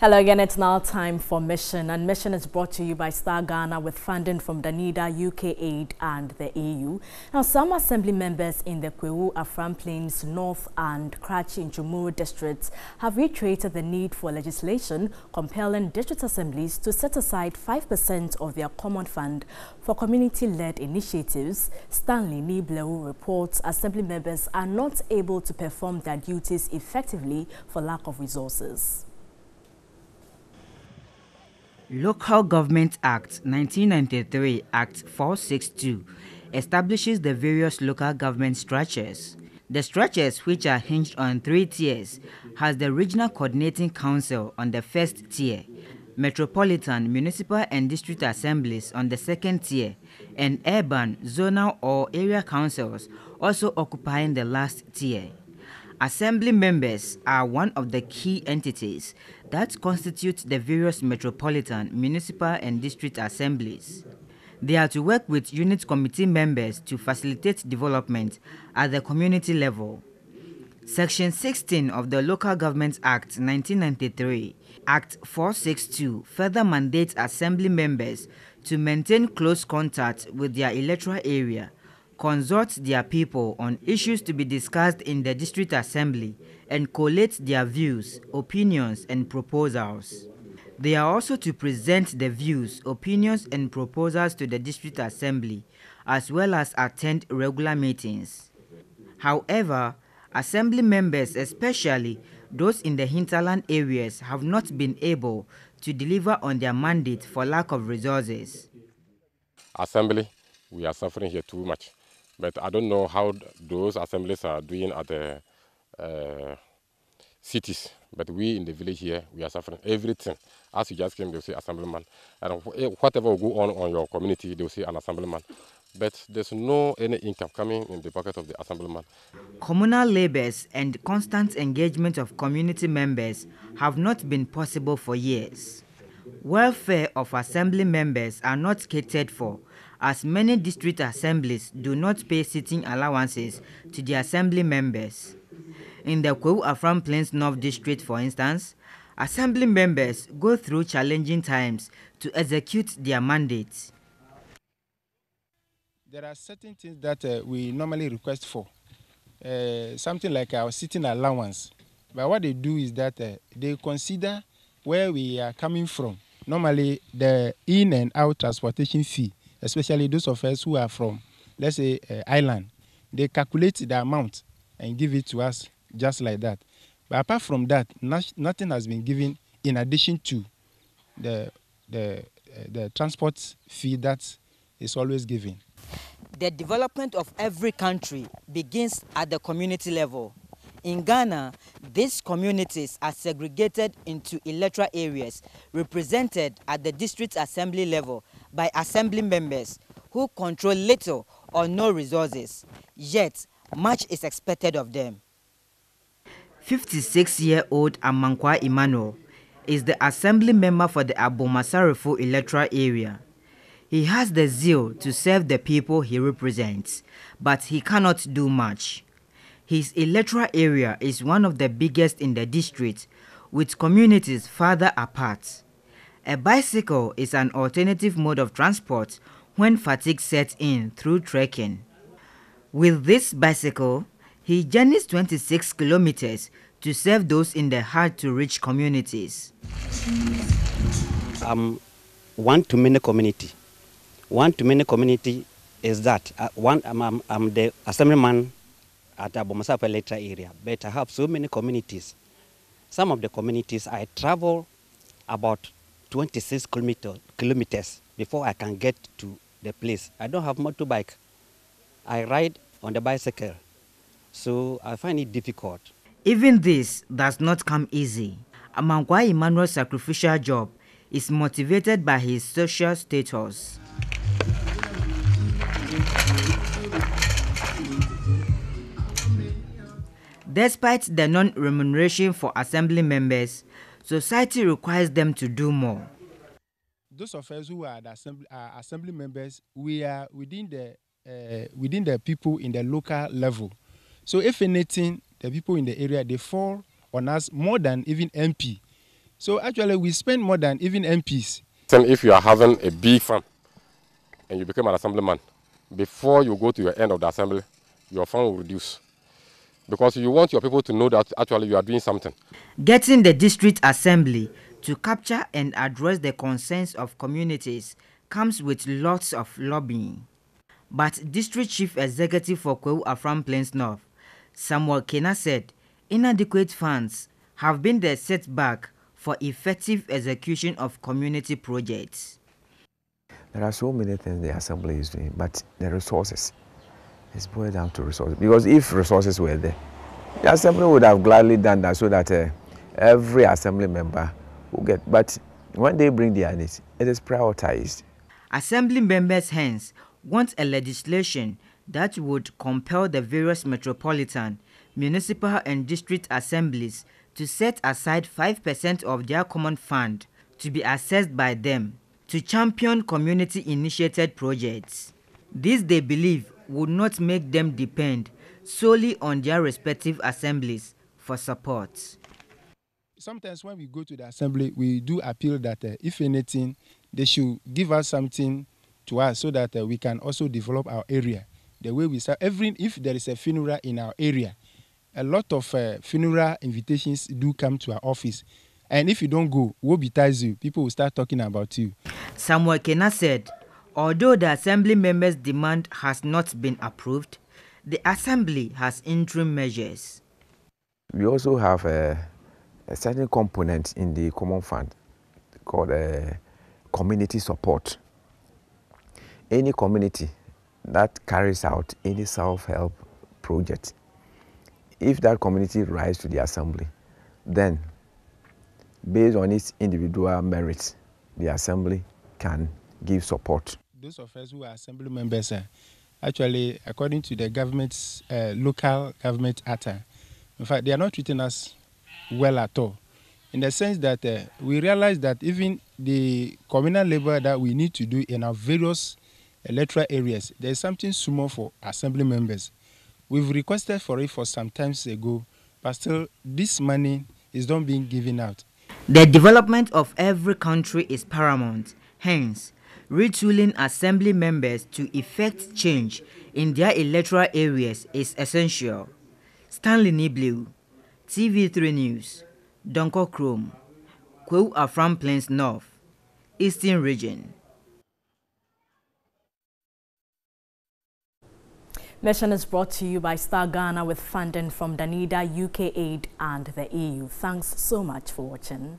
Hello again, it's now time for Mission, and Mission is brought to you by Star Ghana with funding from Danida, UK Aid and the EU. Now, some assembly members in the Kwewu Afram Plains North and Karachi Njumuru districts have reiterated the need for legislation compelling district assemblies to set aside 5% of their common fund for community-led initiatives. Stanley Niblewu reports assembly members are not able to perform their duties effectively for lack of resources. Local Government Act 1993 Act 462 establishes the various local government structures. The structures, which are hinged on 3 tiers, has the Regional Coordinating Council on the first tier, Metropolitan, Municipal and District Assemblies on the second tier, and Urban, Zonal or Area Councils also occupying the last tier. Assembly members are one of the key entities that constitute the various metropolitan, municipal and district assemblies. They are to work with unit committee members to facilitate development at the community level. Section 16 of the Local Government Act 1993, Act 462, further mandates assembly members to maintain close contact with their electoral area, consult their people on issues to be discussed in the district assembly, and collate their views, opinions, and proposals. They are also to present the views, opinions, and proposals to the district assembly, as well as attend regular meetings. However, assembly members, especially those in the hinterland areas, have not been able to deliver on their mandate for lack of resources. Assembly, we are suffering here too much. But I don't know how those assemblies are doing at the cities. But we in the village here, we are suffering everything. As you just came, they'll say assemblyman. And whatever will go on your community, they'll say an assemblyman. But there's no any income coming in the pocket of the assemblyman. Communal labors and constant engagement of community members have not been possible for years. Welfare of assembly members are not catered for, as many district assemblies do not pay sitting allowances to the assembly members. In the Kwewu Afram Plains North District, for instance, assembly members go through challenging times to execute their mandates. There are certain things that we normally request for, something like our sitting allowance. But what they do is that they consider where we are coming from. Normally, the in and out transportation fee, especially those of us who are from, let's say, island, they calculate the amount and give it to us just like that. But apart from that, nothing has been given in addition to the transport fee that is always given. The development of every country begins at the community level. In Ghana, these communities are segregated into electoral areas represented at the district assembly level by assembly members who control little or no resources, yet much is expected of them. 56-year-old Amankwa Emmanuel is the assembly member for the Abomasarefo electoral area. He has the zeal to serve the people he represents, but he cannot do much. His electoral area is one of the biggest in the district, with communities farther apart. A bicycle is an alternative mode of transport when fatigue sets in through trekking. With this bicycle, he journeys 26 kilometers to serve those in the hard-to-reach communities. One-to-many community. One-to-many community is that I'm the assemblyman at the Abomasarefo electoral area, but I have so many communities. Some of the communities I travel about 26 kilometers before I can get to the place. I don't have motorbike. I ride on the bicycle, so I find it difficult. Even this does not come easy. Amankwa Emmanuel's sacrificial job is motivated by his social status. Despite the non-remuneration for assembly members, society requires them to do more. Those of us who are the assembly members, we are within the people in the local level. So if anything, the people in the area, they fall on us more than even MP. So actually, we spend more than even MPs. And if you are having a big farm and you become an assemblyman, before you go to your end of the assembly, your farm will reduce. Because you want your people to know that actually you are doing something. Getting the district assembly to capture and address the concerns of communities comes with lots of lobbying. But District Chief Executive for Kwewu Afram Plains North, Samuel Kena, said inadequate funds have been the setback for effective execution of community projects. There are so many things the assembly is doing, but the resources, it's boiled down to resources. Because if resources were there, the assembly would have gladly done that so that every assembly member will get. But when they bring their needs, it is prioritized. Assembly members hence want a legislation that would compel the various metropolitan, municipal and district assemblies to set aside 5% of their common fund to be assessed by them to champion community-initiated projects. This, they believe, would not make them depend solely on their respective assemblies for support. Sometimes when we go to the assembly, we do appeal that if anything, they should give us something to us so that we can also develop our area. The way we start, if there is a funeral in our area, a lot of funeral invitations do come to our office. And if you don't go, what betides you? People will start talking about you. Samuel Kena said, although the assembly members' demand has not been approved, the assembly has interim measures. We also have a certain component in the common fund called community support. Any community that carries out any self-help project, if that community rise to the assembly, then based on its individual merits, the assembly can give support. Those of us who are assembly members, actually, according to the government's local government act, in fact, they are not treating us well at all. In the sense that we realize that even the communal labor that we need to do in our various electoral areas, there is something small for assembly members. We've requested for it for some time ago, but still this money is not being given out. The development of every country is paramount. Hence, retooling assembly members to effect change in their electoral areas is essential. Stanley Niblew, TV3 News, Donko Chrome, Kwewu Afram Plains North, Eastern Region. Mission is brought to you by Star Ghana with funding from Danida, UK Aid and the EU. Thanks so much for watching.